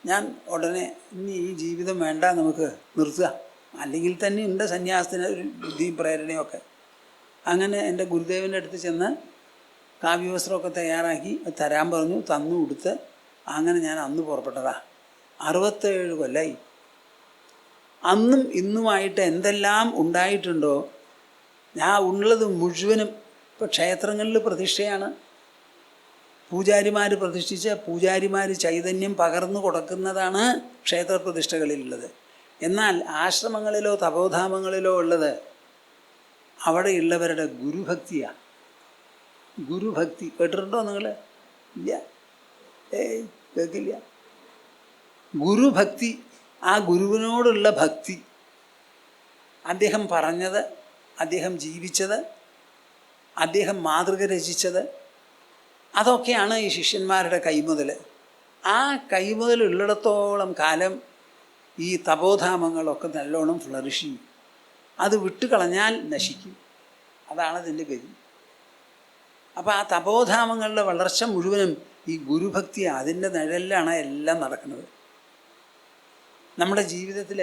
ഞാൻ ഉടനെ ഇനി ഈ ജീവിതം വേണ്ട, നമുക്ക് നിർത്തുക. അല്ലെങ്കിൽ തന്നെ ഉണ്ട് സന്യാസത്തിന് ഒരു ബുദ്ധിയും പ്രേരണയും ഒക്കെ. അങ്ങനെ എൻ്റെ ഗുരുദേവൻ്റെ അടുത്ത് ചെന്ന് കാവ്യവസ്ത്രമൊക്കെ തയ്യാറാക്കി തരാൻ പറഞ്ഞു, തന്നു കൊടുത്ത്. അങ്ങനെ ഞാൻ അന്ന് പുറപ്പെട്ടതാ. 67 കൊല്ലമായി. അന്നും ഇന്നുമായിട്ട് എന്തെല്ലാം ഉണ്ടായിട്ടുണ്ടോ, ഞാൻ ഉള്ളത് മുഴുവനും. ഇപ്പോൾ ക്ഷേത്രങ്ങളിൽ പ്രതിഷ്ഠയാണ്, പൂജാരിമാർ പ്രതിഷ്ഠിച്ച പൂജാരിമാർ ചൈതന്യം പകർന്നു കൊടുക്കുന്നതാണ് ക്ഷേത്രപ്രതിഷ്ഠകളിലുള്ളത്. എന്നാൽ ആശ്രമങ്ങളിലോ തപോധാമങ്ങളിലോ ഉള്ളത് അവിടെയുള്ളവരുടെ ഗുരുഭക്തിയാണ്. ഗുരുഭക്തി കേട്ടിട്ടുണ്ടോ നിങ്ങൾ? ഇല്ല, കേൾക്കില്ല. ഗുരുഭക്തി, ആ ഗുരുവിനോടുള്ള ഭക്തി, അദ്ദേഹം പറഞ്ഞത്, അദ്ദേഹം ജീവിച്ചത്, അദ്ദേഹം മാതൃക രചിച്ചത്, അതൊക്കെയാണ് ഈ ശിഷ്യന്മാരുടെ കൈമുതൽ. ആ കൈമുതൽ ഉള്ളിടത്തോളം കാലം ഈ തപോധാമങ്ങളൊക്കെ നല്ലോണം ഫ്ലറിഷ് ചെയ്യും. അത് വിട്ടുകളഞ്ഞാൽ നശിക്കും. അതാണ് അതിൻ്റെ ഗതി. അപ്പോൾ ആ തപോധാമങ്ങളുടെ വളർച്ച മുഴുവനും ഈ ഗുരുഭക്തി, അതിൻ്റെ നിഴലിലാണ് എല്ലാം നടക്കുന്നത്. നമ്മുടെ ജീവിതത്തിൽ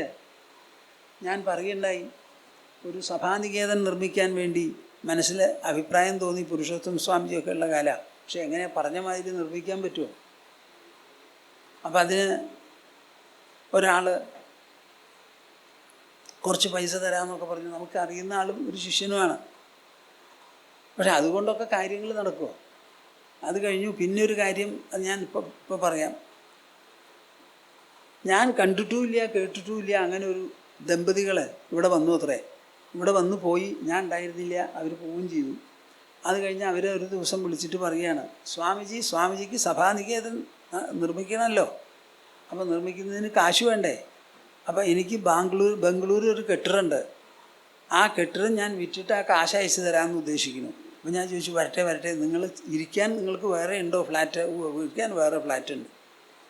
ഞാൻ പറയുണ്ടായി, ഒരു സഭാനികേതൻ നിർമ്മിക്കാൻ വേണ്ടി മനസ്സിൽ അഭിപ്രായം തോന്നി, പുരുഷോത്തമ സ്വാമിജിയൊക്കെ ഉള്ള കാലമാണ്. പക്ഷെ എങ്ങനെ പറഞ്ഞ മാതിരി നിർമ്മിക്കാൻ പറ്റുമോ? അപ്പം അതിന് ഒരാൾ കുറച്ച് പൈസ തരാമെന്നൊക്കെ പറഞ്ഞു. നമുക്ക് അറിയുന്ന ആളും ഒരു ശിഷ്യനുമാണ്. പക്ഷെ അതുകൊണ്ടൊക്കെ കാര്യങ്ങൾ നടക്കുമോ? അത് കഴിഞ്ഞു. പിന്നെ ഒരു കാര്യം, അത് ഞാൻ ഇപ്പോൾ പറയാം. ഞാൻ കണ്ടിട്ടുമില്ല കേട്ടിട്ടുമില്ല അങ്ങനെ ഒരു ദമ്പതികൾ ഇവിടെ വന്നു അത്രേ. ഇവിടെ വന്നു പോയി, ഞാൻ ഉണ്ടായിരുന്നില്ല, അവർ പോവുകയും ചെയ്തു. അത് കഴിഞ്ഞ് അവർ ഒരു ദിവസം വിളിച്ചിട്ട് പറയുകയാണ്, സ്വാമിജിക്ക് സഭാനികേതൻ നിർമ്മിക്കണമല്ലോ, അപ്പോൾ നിർമ്മിക്കുന്നതിന് കാശ് വേണ്ടേ? അപ്പോൾ എനിക്ക് ബംഗളൂർ ഒരു കെട്ടിടമുണ്ട്, ആ കെട്ടിടം ഞാൻ വിറ്റിട്ട് ആ കാശ് അയച്ചു തരാമെന്ന് ഉദ്ദേശിക്കുന്നു. അപ്പോൾ ഞാൻ ചോദിച്ചു, വരട്ടെ, നിങ്ങൾ ഇരിക്കാൻ നിങ്ങൾക്ക് വേറെ ഉണ്ടോ ഫ്ലാറ്റ്? ഇരിക്കാൻ വേറെ ഫ്ലാറ്റ് ഉണ്ട്.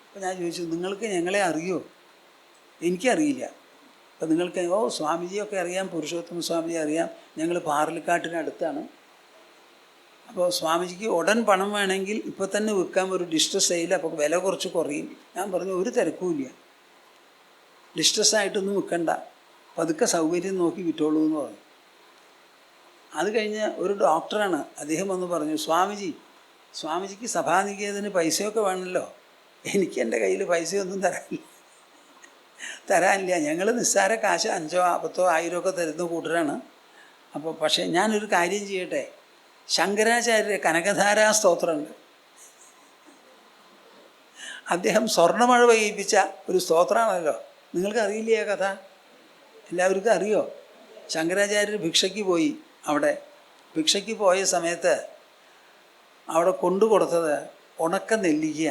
അപ്പോൾ ഞാൻ ചോദിച്ചു, നിങ്ങൾക്ക് ഞങ്ങളെ അറിയോ? എനിക്കറിയില്ല. അപ്പോൾ നിങ്ങൾക്ക് സ്വാമിജിയൊക്കെ അറിയാം, പുരുഷോത്തമ സ്വാമിജി അറിയാം, ഞങ്ങൾ പാറലിക്കാട്ടിനടുത്താണ്. അപ്പോൾ സ്വാമിജിക്ക് ഉടൻ പണം വേണമെങ്കിൽ ഇപ്പോൾ തന്നെ വിൽക്കാൻ ഒരു ഡിസ്ട്രസ് സെയിൽ, അപ്പോൾ വില കുറച്ച് കുറയും. ഞാൻ പറഞ്ഞു, ഒരു തിരക്കുമില്ല, ഡിസ്ട്രസ്സായിട്ടൊന്നും വിൽക്കണ്ട, പതുക്കെ സൗകര്യം നോക്കി വിറ്റോളൂ എന്ന് പറഞ്ഞു. അത് കഴിഞ്ഞ് ഒരു ഡോക്ടറാണ്, അദ്ദേഹം വന്ന് പറഞ്ഞു, സ്വാമിജിക്ക് സഭാനികേതന് പൈസയൊക്കെ വേണമല്ലോ. എനിക്ക് എൻ്റെ കയ്യിൽ പൈസയൊന്നും തരാനില്ല. ഞങ്ങൾ നിസ്സാര കാശ് 5, 10, 1000 തരുന്ന കൂട്ടരാണ്. അപ്പോൾ പക്ഷേ ഞാനൊരു കാര്യം ചെയ്യട്ടെ, ശങ്കരാചാര്യ കനകധാരാ സ്തോത്രമുണ്ട്, അദ്ദേഹം സ്വർണ്ണമഴ പെയ്യിപ്പിച്ച ഒരു സ്തോത്രമാണല്ലോ. നിങ്ങൾക്കറിയില്ലേ ആ കഥ? എല്ലാവർക്കും അറിയോ? ശങ്കരാചാര്യർ ഭിക്ഷയ്ക്ക് പോയി. അവിടെ ഭിക്ഷയ്ക്ക് പോയ സമയത്ത് അവിടെ കൊണ്ടു കൊടുത്തത് ഉണക്ക നെല്ലിക്ക.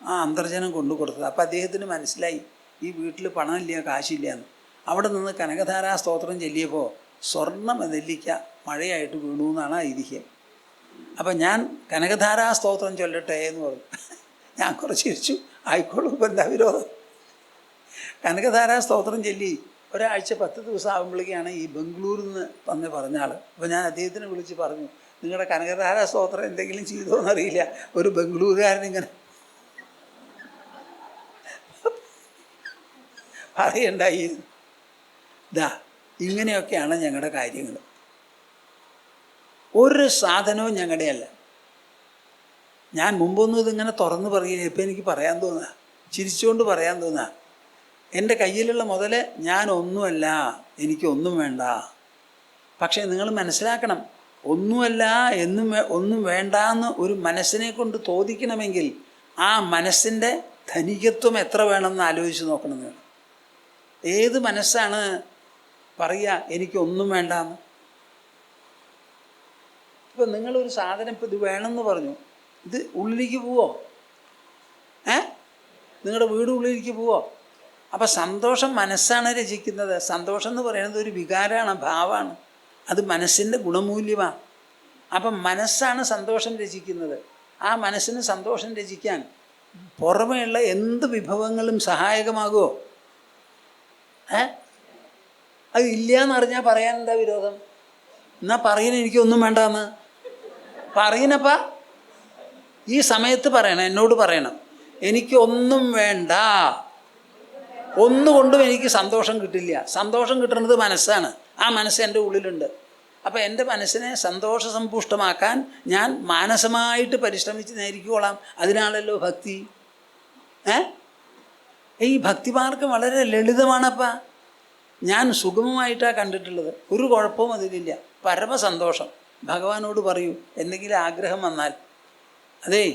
ആ അന്തർജനം കൊണ്ടു കൊടുത്തത്. അപ്പം അദ്ദേഹത്തിന് മനസ്സിലായി ഈ വീട്ടിൽ പണമില്ല, കാശില്ല എന്ന്. അവിടെ നിന്ന് കനകധാരാ സ്തോത്രം ചൊല്ലിയപ്പോൾ സ്വർണ്ണ നെല്ലിക്ക മഴയായിട്ട് വീണു എന്നാണ് ഐതിഹ്യം. അപ്പം ഞാൻ കനകധാരാ സ്തോത്രം ചൊല്ലട്ടെ എന്ന് പറഞ്ഞു. ഞാൻ കുറച്ച് ചിരിച്ചു. ആയിക്കോളൂ, ഇപ്പം എന്താ വിരോധം? കനകധാരാ സ്തോത്രം ചൊല്ലി ഒരാഴ്ച 10 ദിവസം ആകുമ്പോഴേക്കാണ് ഈ ബംഗളൂരിൽ നിന്ന് വന്ന് പറഞ്ഞ ആൾ. അപ്പോൾ ഞാൻ അദ്ദേഹത്തിനെ വിളിച്ച് പറഞ്ഞു, നിങ്ങളുടെ കനകധാരാ സ്തോത്രം എന്തെങ്കിലും ചെയ്തോ എന്നറിയില്ല, ഒരു ബംഗളൂരുകാരനിങ്ങനെ പറയണ്ടായി. ഇതാ ഇങ്ങനെയൊക്കെയാണ് ഞങ്ങളുടെ കാര്യങ്ങൾ. ഒരു സാധനവും ഞങ്ങളുടെയല്ല. ഞാൻ മുമ്പൊന്നും ഇതിങ്ങനെ തുറന്ന് പറയില്ല. ഇപ്പം എനിക്ക് പറയാൻ തോന്നുക, ചിരിച്ചുകൊണ്ട് പറയാൻ തോന്നുക, എൻ്റെ കയ്യിലുള്ള മുതൽ ഞാനൊന്നുമല്ല, എനിക്കൊന്നും വേണ്ട. പക്ഷേ നിങ്ങൾ മനസ്സിലാക്കണം, ഒന്നുമല്ല ഒന്നും വേണ്ടാന്ന് ഒരു മനസ്സിനെ കൊണ്ട് തോന്നിക്കണമെങ്കിൽ ആ മനസ്സിൻ്റെ ധനികത്വം എത്ര വേണമെന്ന് ആലോചിച്ച് നോക്കണം നിങ്ങൾ. ഏത് മനസ്സാണ് പറയുക എനിക്കൊന്നും വേണ്ടാന്ന്? ഇപ്പം നിങ്ങളൊരു സാധനം ഇപ്പം ഇത് വേണമെന്ന് പറഞ്ഞു, ഇത് ഉള്ളിലേക്ക് പോവോ? നിങ്ങളുടെ വീട് ഉള്ളിലേക്ക് പോവോ? അപ്പം സന്തോഷം മനസ്സാണ് രചിക്കുന്നത്. സന്തോഷം എന്ന് പറയുന്നത് ഒരു വികാരമാണ്, ഭാവമാണ്. അത് മനസ്സിൻ്റെ ഗുണമൂല്യമാണ്. അപ്പം മനസ്സാണ് സന്തോഷം രചിക്കുന്നത്. ആ മനസ്സിന് സന്തോഷം രചിക്കാൻ പുറമെയുള്ള എന്ത് വിഭവങ്ങളും സഹായകമാകുമോ? അത് ഇല്ല എന്നറിഞ്ഞാൽ പറയാൻ എന്താ വിരോധം? എന്നാൽ പറയുന്ന എനിക്കൊന്നും വേണ്ടാന്ന് പറയുന്നപ്പാ. ഈ സമയത്ത് പറയണം, എന്നോട് പറയണം, എനിക്കൊന്നും വേണ്ട, ഒന്നുകൊണ്ടും എനിക്ക് സന്തോഷം കിട്ടില്ല. സന്തോഷം കിട്ടുന്നത് മനസ്സാണ്. ആ മനസ്സ് എൻ്റെ ഉള്ളിലുണ്ട്. അപ്പം എൻ്റെ മനസ്സിനെ സന്തോഷസമ്പുഷ്ടമാക്കാൻ ഞാൻ മാനസമായിട്ട് പരിശ്രമിച്ച് നേരിക്കോളാം. അതിനാണല്ലോ ഭക്തി. ഈ ഭക്തിമാർഗം വളരെ ലളിതമാണപ്പാ. ഞാൻ സുഗമമായിട്ടാണ് കണ്ടിട്ടുള്ളത്. ഒരു കുഴപ്പവും അതിലില്ല. പരമസന്തോഷം. ഭഗവാനോട് പറയൂ, എന്തെങ്കിലും ആഗ്രഹം വന്നാൽ, അതേ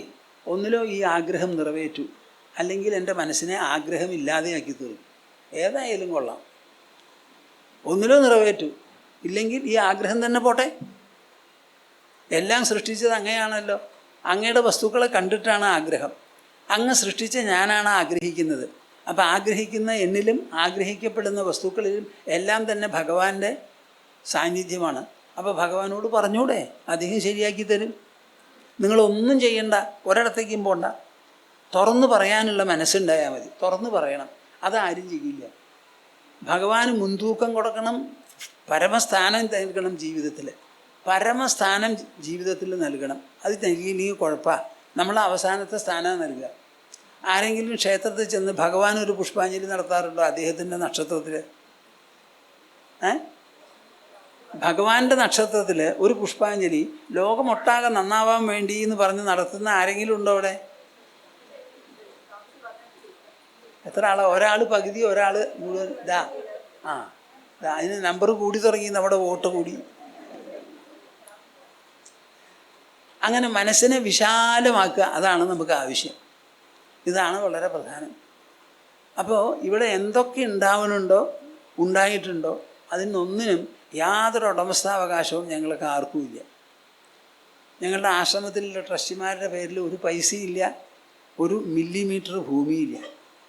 ഒന്നിലോ ഈ ആഗ്രഹം നിറവേറ്റു, അല്ലെങ്കിൽ എൻ്റെ മനസ്സിനെ ആഗ്രഹമില്ലാതെയാക്കി തീർന്നു. ഏതായാലും കൊള്ളാം, ഒന്നിലോ നിറവേറ്റു, ഇല്ലെങ്കിൽ ഈ ആഗ്രഹം തന്നെ പോട്ടെ. എല്ലാം സൃഷ്ടിച്ചത് അങ്ങയാണല്ലോ. അങ്ങയുടെ വസ്തുക്കളെ കണ്ടിട്ടാണ് ആഗ്രഹം. അങ്ങ് സൃഷ്ടിച്ച ഞാനാണ് ആഗ്രഹിക്കുന്നത്. അപ്പം ആഗ്രഹിക്കുന്ന എന്നിലും ആഗ്രഹിക്കപ്പെടുന്ന വസ്തുക്കളിലും എല്ലാം തന്നെ ഭഗവാന്റെ സാന്നിധ്യമാണ്. അപ്പോൾ ഭഗവാനോട് പറഞ്ഞൂടെ, അദ്ദേഹം ശരിയാക്കി തരും. നിങ്ങളൊന്നും ചെയ്യണ്ട, ഒരിടത്തേക്കും പോണ്ട, തുറന്നു പറയാനുള്ള മനസ്സുണ്ടായാൽ മതി. തുറന്നു പറയണം, അതാരും ചെയ്യില്ല. ഭഗവാന് മുൻതൂക്കം കൊടുക്കണം, പരമസ്ഥാനം നൽകണം ജീവിതത്തിൽ. പരമസ്ഥാനം ജീവിതത്തിൽ നൽകണം. അത് നൽകിയില്ലെങ്കിൽ കുഴപ്പമാണ്. നമ്മൾ അവസാനത്തെ സ്ഥാനം നൽകുക. ആരെങ്കിലും ക്ഷേത്രത്തിൽ ചെന്ന് ഭഗവാൻ ഒരു പുഷ്പാഞ്ജലി നടത്താറുണ്ടോ അദ്ദേഹത്തിൻ്റെ നക്ഷത്രത്തിൽ? ഭഗവാന്റെ നക്ഷത്രത്തിൽ ഒരു പുഷ്പാഞ്ജലി ലോകമൊട്ടാകെ നന്നാവാൻ വേണ്ടി എന്ന് പറഞ്ഞ് നടത്തുന്ന ആരെങ്കിലും ഉണ്ടോ അവിടെ? എത്ര ആളാണ്? ഒരാൾ പകുതി, ഒരാൾ മുഴുവൻ. അതിന് നമ്പർ കൂടി തുടങ്ങി, നമ്മുടെ വോട്ട് കൂടി. അങ്ങനെ മനസ്സിനെ വിശാലമാക്കുക, അതാണ് നമുക്ക് ആവശ്യം. ഇതാണ് വളരെ പ്രധാനം. അപ്പോൾ ഇവിടെ എന്തൊക്കെ ഉണ്ടാവുന്നുണ്ടോ, ഉണ്ടായിട്ടുണ്ടോ, അതിനൊന്നിനും യാതൊരു ഉടമസ്ഥാവകാശവും ഞങ്ങൾക്ക് ആർക്കുമില്ല. ഞങ്ങളുടെ ആശ്രമത്തിലുള്ള ട്രസ്റ്റിമാരുടെ പേരിൽ ഒരു പൈസയില്ല, ഒരു മില്ലിമീറ്റർ ഭൂമിയില്ല.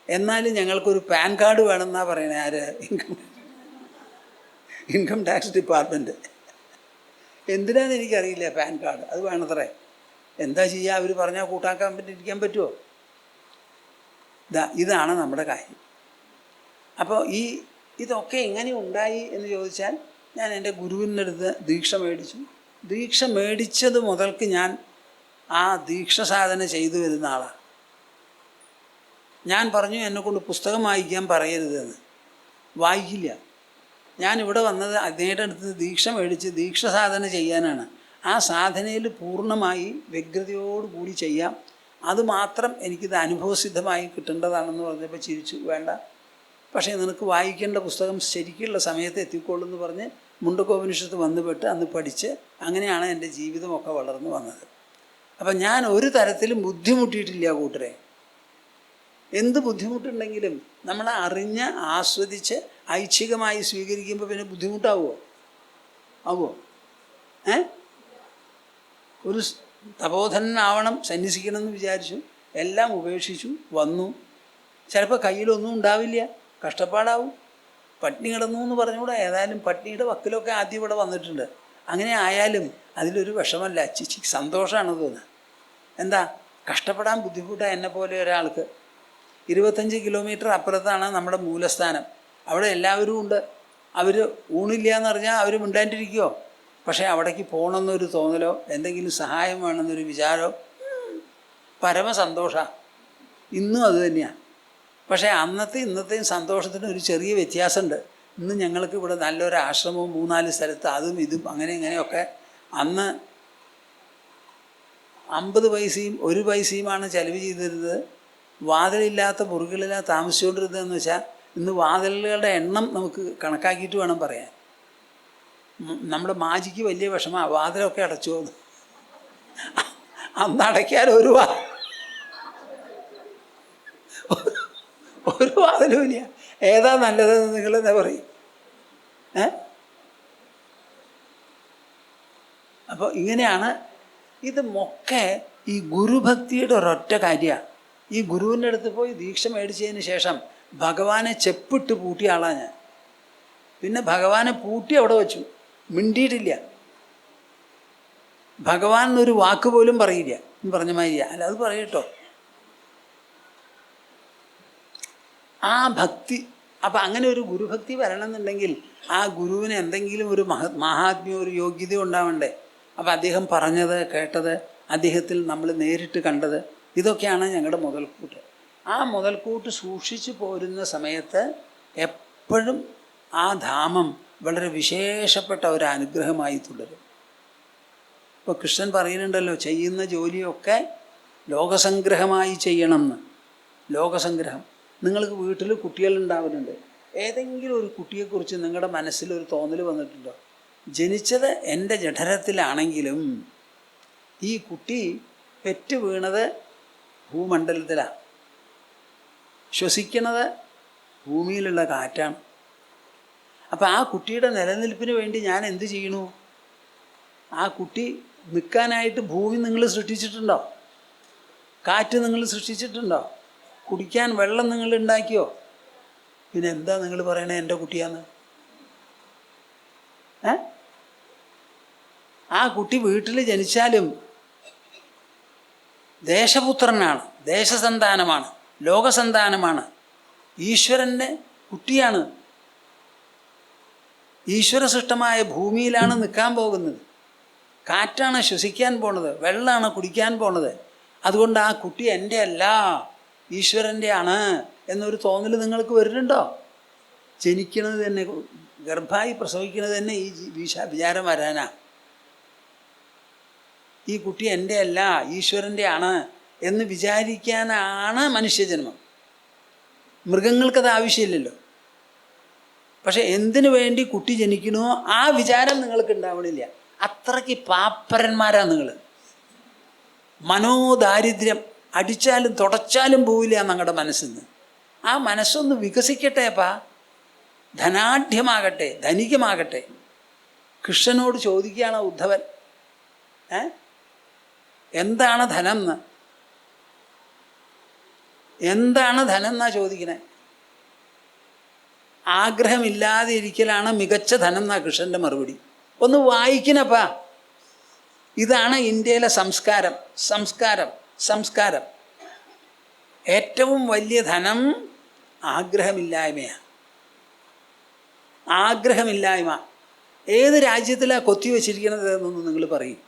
എന്നാലും ഞങ്ങൾക്കൊരു പാൻ കാർഡ് വേണമെന്നാണ് പറയണേ. ആര്? Income tax department. എന്തിനാന്ന് എനിക്കറിയില്ല. പാൻ കാർഡ് അത് വേണത്രേ. എന്താ ചെയ്യുക? അവർ പറഞ്ഞാൽ കൂട്ടാക്കാൻ പറ്റിയിരിക്കാൻ പറ്റുമോ? ഇതാണ് നമ്മുടെ കാര്യം. അപ്പോൾ ഇതൊക്കെ എങ്ങനെ ഉണ്ടായി എന്ന് ചോദിച്ചാൽ, ഞാൻ എൻ്റെ ഗുരുവിൻ്റെ അടുത്ത് ദീക്ഷ മേടിച്ചു. ദീക്ഷ മേടിച്ചത് മുതൽക്ക് ഞാൻ ആ ദീക്ഷ സാധന ചെയ്തു വരുന്ന ആളാണ്. ഞാൻ പറഞ്ഞു, എന്നെക്കൊണ്ട് പുസ്തകം വായിക്കാൻ പറയരുതെന്ന്. വായിക്കില്ല. ഞാനിവിടെ വന്നത് അങ്ങയുടെ അടുത്ത് ദീക്ഷ മേടിച്ച് ദീക്ഷ സാധന ചെയ്യാനാണ്. ആ സാധനയിൽ പൂർണ്ണമായി വ്യഗ്രതയോടുകൂടി ചെയ്യാം. അതുമാത്രം എനിക്കിത് അനുഭവസിദ്ധമായി കിട്ടേണ്ടതാണെന്ന് പറഞ്ഞപ്പോൾ ചിരിച്ചു. വേണ്ട, പക്ഷേ നിനക്ക് വായിക്കേണ്ട പുസ്തകം ശരിക്കുള്ള സമയത്ത് എത്തിക്കോളൂ പറഞ്ഞ് മുണ്ടക്കോപനിഷത്ത് വന്നുപെട്ട് അന്ന് പഠിച്ച് അങ്ങനെയാണ് എൻ്റെ ജീവിതമൊക്കെ വളർന്നു വന്നത്. അപ്പം ഞാൻ ഒരു തരത്തിലും ബുദ്ധിമുട്ടിയിട്ടില്ല കൂട്ടരെ. എന്ത് ബുദ്ധിമുട്ടുണ്ടെങ്കിലും നമ്മൾ അറിഞ്ഞ് ആസ്വദിച്ച് ഐച്ഛികമായി സ്വീകരിക്കുമ്പോൾ പിന്നെ ബുദ്ധിമുട്ടാവുമോ? ആവുമോ? ഒരു തപോധനാവണം, സന്യസിക്കണമെന്ന് വിചാരിച്ചു, എല്ലാം ഉപേക്ഷിച്ചു, വന്നു. ചിലപ്പോൾ കയ്യിലൊന്നും ഉണ്ടാവില്ല, കഷ്ടപ്പാടാവും. പട്ടിണി കിടന്നു എന്ന് പറഞ്ഞുകൂടെ, ഏതായാലും പട്ടിണിയുടെ വക്കിലൊക്കെ ആദ്യം ഇവിടെ വന്നിട്ടുണ്ട്. അങ്ങനെ ആയാലും അതിലൊരു വിഷമല്ല, ചിച്ചി സന്തോഷമാണ് തോന്നുന്നത്. എന്താ, കഷ്ടപ്പെടാൻ ബുദ്ധിമുട്ടാണ്. എന്നെ പോലെ ഒരാൾക്ക് 25 കിലോമീറ്റർ അപ്പുറത്താണ് നമ്മുടെ മൂലസ്ഥാനം. അവിടെ എല്ലാവരും ഉണ്ട്. അവർ ഊണില്ല എന്ന് പറഞ്ഞാൽ അവർ മിണ്ടാണ്ടിരിക്കുമോ? പക്ഷേ അവിടേക്ക് പോകണമെന്നൊരു തോന്നലോ എന്തെങ്കിലും സഹായം വേണമെന്നൊരു വിചാരമോ പരമസന്തോഷമാണ്. ഇന്നും അത് തന്നെയാണ്. പക്ഷേ ഇന്നത്തെയും സന്തോഷത്തിന് ഒരു ചെറിയ വ്യത്യാസമുണ്ട്. ഇന്ന് ഞങ്ങൾക്ക് ഇവിടെ നല്ലൊരു ആശ്രമവും 3-4 സ്ഥലത്ത് അതും ഇതും അങ്ങനെ ഇങ്ങനെയൊക്കെ. അന്ന് 50 പൈസയും 1 പൈസയുമാണ് ചെലവ് ചെയ്തിരുന്നത്. വാതിലില്ലാത്ത മുറികളിലാണ് താമസിച്ചുകൊണ്ടിരുന്നതെന്ന് വെച്ചാൽ ഇന്ന് വാതിലുകളുടെ എണ്ണം നമുക്ക് കണക്കാക്കിയിട്ട് വേണം പറയാൻ. നമ്മുടെ മാജിക്ക് വലിയ വിഷമമാണ്, വാതിലൊക്കെ അടച്ചു പോകുന്നു. അന്ന് അടയ്ക്കാൻ ഒരു വാതിലുമില്ല. ഏതാ നല്ലതെന്ന് നിങ്ങളെന്താ പറയും? അപ്പോൾ ഇങ്ങനെയാണ്. ഇത് മൊക്കെ ഈ ഗുരുഭക്തിയുടെ ഒരൊറ്റ കാര്യമാണ്. ഈ ഗുരുവിൻ്റെ അടുത്ത് പോയി ദീക്ഷ മേടിച്ചതിന് ശേഷം ഭഗവാനെ ചെപ്പിട്ട് പൂട്ടിയ ആളാണ് ഞാൻ. പിന്നെ ഭഗവാനെ പൂട്ടി അവിടെ വെച്ചു, മിണ്ടിയിട്ടില്ല. ഭഗവാൻ എന്നൊരു വാക്ക് പോലും പറയില്ല എന്ന് പറഞ്ഞ മാതിരിയാ. അല്ല, അത് പറയട്ടോ. ആ ഭക്തി. അപ്പം അങ്ങനെ ഒരു ഗുരുഭക്തി വരണമെന്നുണ്ടെങ്കിൽ ആ ഗുരുവിന് എന്തെങ്കിലും ഒരു മഹാത്മ്യം, ഒരു യോഗ്യത ഉണ്ടാവണ്ടേ. അപ്പം അദ്ദേഹം പറഞ്ഞത്, കേട്ടത്, അദ്ദേഹത്തിൽ നമ്മൾ നേരിട്ട് കണ്ടത്, ഇതൊക്കെയാണ് ഞങ്ങളുടെ മുതൽക്കൂട്ട്. ആ മുതൽക്കൂട്ട് സൂക്ഷിച്ചു പോരുന്ന സമയത്ത് എപ്പോഴും ആ ധാമം വളരെ വിശേഷപ്പെട്ട ഒരു അനുഗ്രഹമായി തുടരും. ഇപ്പോൾ കൃഷ്ണൻ പറയുന്നുണ്ടല്ലോ, ചെയ്യുന്ന ജോലിയൊക്കെ ലോകസംഗ്രഹമായി ചെയ്യണമെന്ന്. ലോകസംഗ്രഹം. നിങ്ങൾക്ക് വീട്ടിൽ കുട്ടികളുണ്ടാവുന്നുണ്ട്. ഏതെങ്കിലും ഒരു കുട്ടിയെക്കുറിച്ച് നിങ്ങളുടെ മനസ്സിലൊരു തോന്നൽ വന്നിട്ടുണ്ടോ? ജനിച്ചത് എൻ്റെ ജഠരത്തിലാണെങ്കിലും ഈ കുട്ടി പെറ്റ് വീണത് ഭൂമണ്ഡലത്തിലാണ്, ശ്വസിക്കുന്നത് ഭൂമിയിലുള്ള കാറ്റാണ്. അപ്പം ആ കുട്ടിയുടെ നിലനിൽപ്പിന് വേണ്ടി ഞാൻ എന്ത് ചെയ്യണു? ആ കുട്ടി നിൽക്കാനായിട്ട് ഭൂമി നിങ്ങൾ സൃഷ്ടിച്ചിട്ടുണ്ടോ? കാറ്റ് നിങ്ങൾ സൃഷ്ടിച്ചിട്ടുണ്ടോ? കുടിക്കാൻ വെള്ളം നിങ്ങൾ ഉണ്ടാക്കിയോ? പിന്നെ എന്താ നിങ്ങൾ പറയണേ എൻ്റെ കുട്ടിയാന്ന്? ആ കുട്ടി വീട്ടിൽ ജനിച്ചാലും ദേശപുത്രനാണ്, ദേശസന്താനമാണ്, ലോകസന്താനമാണ്, ഈശ്വരൻ്റെ കുട്ടിയാണ്. ഈശ്വരസൃഷ്ടമായ ഭൂമിയിലാണ് നിൽക്കാൻ പോകുന്നത്. കാറ്റാണ് ശ്വസിക്കാൻ പോണത്, വെള്ളമാണ് കുടിക്കാൻ പോണത്. അതുകൊണ്ട് ആ കുട്ടി എൻ്റെ അല്ല, ഈശ്വരൻ്റെ ആണ് എന്നൊരു തോന്നൽ നിങ്ങൾക്ക് വരുന്നുണ്ടോ? ജനിക്കുന്നത് തന്നെ, ഗർഭായി പ്രസവിക്കുന്നത് തന്നെ ഈ വിചാരം വരാനാ. ഈ കുട്ടി എൻ്റെ അല്ല, ഈശ്വരൻ്റെ ആണ് എന്ന് വിചാരിക്കാനാണ് മനുഷ്യജന്മം. മൃഗങ്ങൾക്കത് ആവശ്യമില്ലല്ലോ. പക്ഷെ എന്തിനു വേണ്ടി കുട്ടി ജനിക്കണോ ആ വിചാരം നിങ്ങൾക്ക് ഉണ്ടാവണില്ല. അത്രയ്ക്ക് പാപ്പരന്മാരാണ് നിങ്ങൾ. മനോദാരിദ്ര്യം അടിച്ചാലും തുടച്ചാലും പോവില്ല ഞങ്ങളുടെ മനസ്സിൽ നിന്ന്. ആ മനസ്സൊന്ന് വികസിക്കട്ടെപ്പാ, ധനാഢ്യമാകട്ടെ, ധനികമാകട്ടെ. കൃഷ്ണനോട് ചോദിക്കുകയാണ് ഉദ്ധവൻ, എന്താണ് ധനം എന്ന്? എന്താണ് ധനം എന്നാ ചോദിക്കണേ? ആഗ്രഹമില്ലാതെ ഇരിക്കലാണ് മികച്ച ധനം എന്നാ കൃഷ്ണൻ്റെ മറുപടി. ഒന്ന് വായിക്കണപ്പാ. ഇതാണ് ഇന്ത്യയിലെ സംസ്കാരം. സംസ്കാരം സംസ്കാരം ഏറ്റവും വലിയ ധനം ആഗ്രഹമില്ലായ്മയാണ്. ആഗ്രഹമില്ലായ്മ ഏത് രാജ്യത്തിലാണ് കൊത്തിവെച്ചിരിക്കുന്നത് എന്നൊന്ന് നിങ്ങൾ പറയും.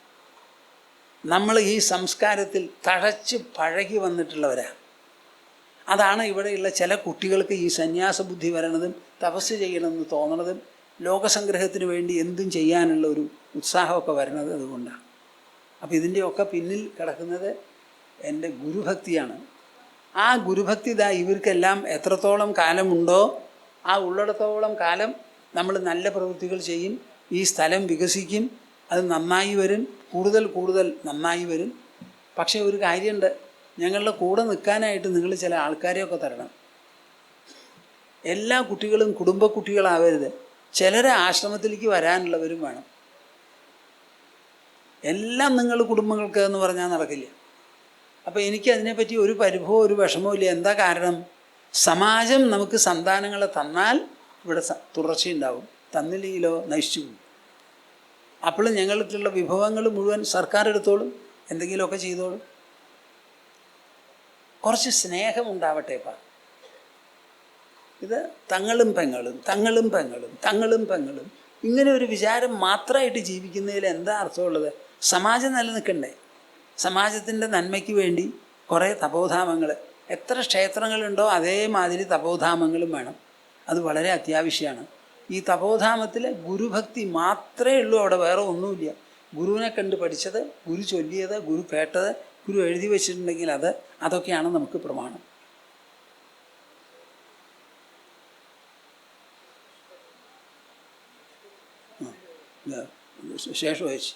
നമ്മൾ ഈ സംസ്കാരത്തിൽ തഴച്ച് പഴകി വന്നിട്ടുള്ളവരാണ്. അതാണ് ഇവിടെയുള്ള ചില കുട്ടികൾക്ക് ഈ സന്യാസ ബുദ്ധി വരണതും തപസ് ചെയ്യണമെന്ന് തോന്നണതും ലോകസംഗ്രഹത്തിന് വേണ്ടി എന്തും ചെയ്യാനുള്ള ഒരു ഉത്സാഹമൊക്കെ വരണത് അതുകൊണ്ടാണ്. അപ്പോൾ ഇതിൻ്റെയൊക്കെ പിന്നിൽ കിടക്കുന്നത് എൻ്റെ ഗുരുഭക്തിയാണ്. ആ ഗുരുഭക്തി ഇവർക്കെല്ലാം എത്രത്തോളം കാലമുണ്ടോ ആ ഉള്ളിടത്തോളം കാലം നമ്മൾ നല്ല പ്രവൃത്തികൾ ചെയ്യും. ഈ സ്ഥലം വികസിക്കും, അത് നന്നായി വരും, കൂടുതൽ കൂടുതൽ നന്നായി വരും. പക്ഷേ ഒരു കാര്യമുണ്ട്, ഞങ്ങളുടെ കൂടെ നിൽക്കാനായിട്ട് നിങ്ങൾ ചില ആൾക്കാരെയൊക്കെ തരണം. എല്ലാ കുട്ടികളും കുടുംബ കുട്ടികളാവരുത്. ചിലരെ ആശ്രമത്തിലേക്ക് വരാനുള്ളവരും വേണം. എല്ലാം നിങ്ങൾ കുടുംബങ്ങൾക്ക് എന്ന് പറഞ്ഞാൽ നടക്കില്ല. അപ്പോൾ എനിക്കതിനെപ്പറ്റി ഒരു പരിഭവമോ ഒരു വിഷമവും ഇല്ല. എന്താ കാരണം? സമാജം നമുക്ക് സന്താനങ്ങളെ തന്നാൽ ഇവിടെ തുടർച്ചയുണ്ടാവും, തന്നില്ലെങ്കിലോ നശിച്ചു പോകും. അപ്പോൾ ഞങ്ങൾക്കുള്ള വിഭവങ്ങൾ മുഴുവൻ സർക്കാർ എടുത്തോളും, എന്തെങ്കിലുമൊക്കെ ചെയ്തോളും. കുറച്ച് സ്നേഹമുണ്ടാവട്ടെപ്പാ. ഇത് തങ്ങളും പെങ്ങളും തങ്ങളും പെങ്ങളും തങ്ങളും പെങ്ങളും ഇങ്ങനെ ഒരു വിചാരം മാത്രമായിട്ട് ജീവിക്കുന്നതിൽ എന്താ അർത്ഥമുള്ളത്? സമാജം നിലനിൽക്കണ്ടേ? സമാജത്തിൻ്റെ നന്മയ്ക്ക് വേണ്ടി കുറേ തപോധാമങ്ങൾ, എത്ര ക്ഷേത്രങ്ങളുണ്ടോ അതേമാതിരി തപോധാമങ്ങളും വേണം. അത് വളരെ അത്യാവശ്യമാണ്. ഈ തപോധാമത്തിൽ ഗുരുഭക്തി മാത്രമേ ഉള്ളൂ, അവിടെ വേറെ ഒന്നുമില്ല. ഗുരുവിനെ കണ്ട് പഠിച്ചത്, ഗുരു ചൊല്ലിയത്, ഗുരു കേട്ടത്, ഗുരു എഴുതി വച്ചിട്ടുണ്ടെങ്കിൽ അതൊക്കെയാണ് നമുക്ക് പ്രമാണം. ശേഷം വായിച്ചു.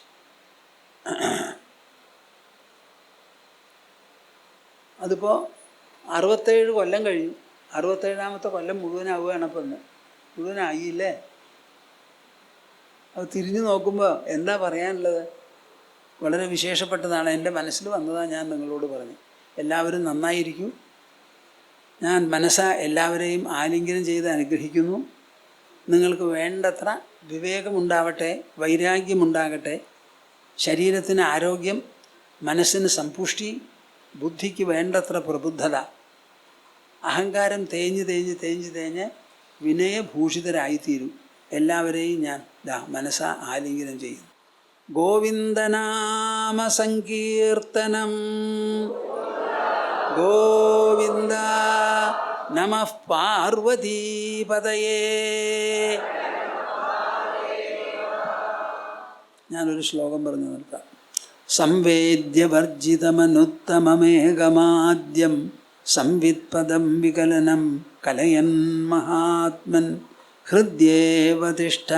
അതിപ്പോൾ 67 കൊല്ലം കഴിഞ്ഞു. 67ാമത്തെ കൊല്ലം മുഴുവനാവുകയാണ്. അപ്പം മുഴുവനായില്ലേ? അത് തിരിഞ്ഞു നോക്കുമ്പോൾ എന്താ പറയാനുള്ളത്? വളരെ വിശേഷപ്പെട്ടതാണ്. എൻ്റെ മനസ്സിൽ വന്നതാണ്, ഞാൻ നിങ്ങളോട് പറഞ്ഞു. എല്ലാവരും നന്നായിരിക്കും. ഞാൻ എല്ലാവരെയും ആലിംഗനം ചെയ്ത് അനുഗ്രഹിക്കുന്നു. നിങ്ങൾക്ക് വേണ്ടത്ര വിവേകമുണ്ടാവട്ടെ, വൈരാഗ്യമുണ്ടാകട്ടെ, ശരീരത്തിന് ആരോഗ്യം, മനസ്സിന് സമ്പുഷ്ടി, ബുദ്ധിക്ക് വേണ്ടത്ര പ്രബുദ്ധത, അഹങ്കാരം തേഞ്ഞ് വിനയഭൂഷിതരായിത്തീരും. എല്ലാവരെയും ഞാൻ മനസ്സാ ആലിംഗനം ചെയ്യുന്നു. ഗോവിന്ദനാമ സങ്കീർത്തനം. ഗോവിന്ദ. നമഃ പാർവതീപതയേ. ഞാനൊരു ശ്ലോകം പറഞ്ഞു നിർത്താം. സംവേദ്യവർജിതമനുത്തമമേകമാദ്യം സംവിത്പദം വികലനം കലയൻ മഹാത്മൻ ഹൃദ്യേവ തിഷ്ഠ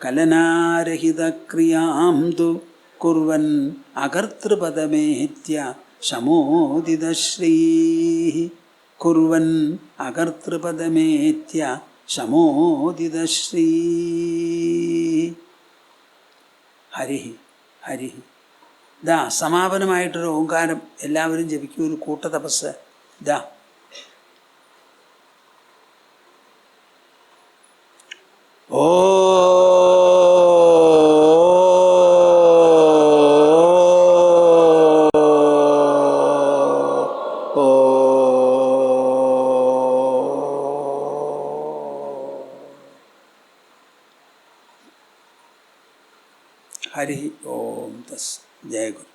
കലനാരഹിതക്രിയാം തു കുർവൻ അകർത്തൃപദമേത്യ ശമോദിതശ്രീഃ. കുർവൻ അകർത്തൃപദമേത്യ ശമോദിതശ്രീഃ. ഹരി ഹരി. സമാപനമായിട്ടൊരു ഓംകാരം എല്ലാവരും ജപിക്കും. ഒരു കൂട്ടതപസ്. ഓ ഹരി ഓം തസ്. ജയ ഗുരു.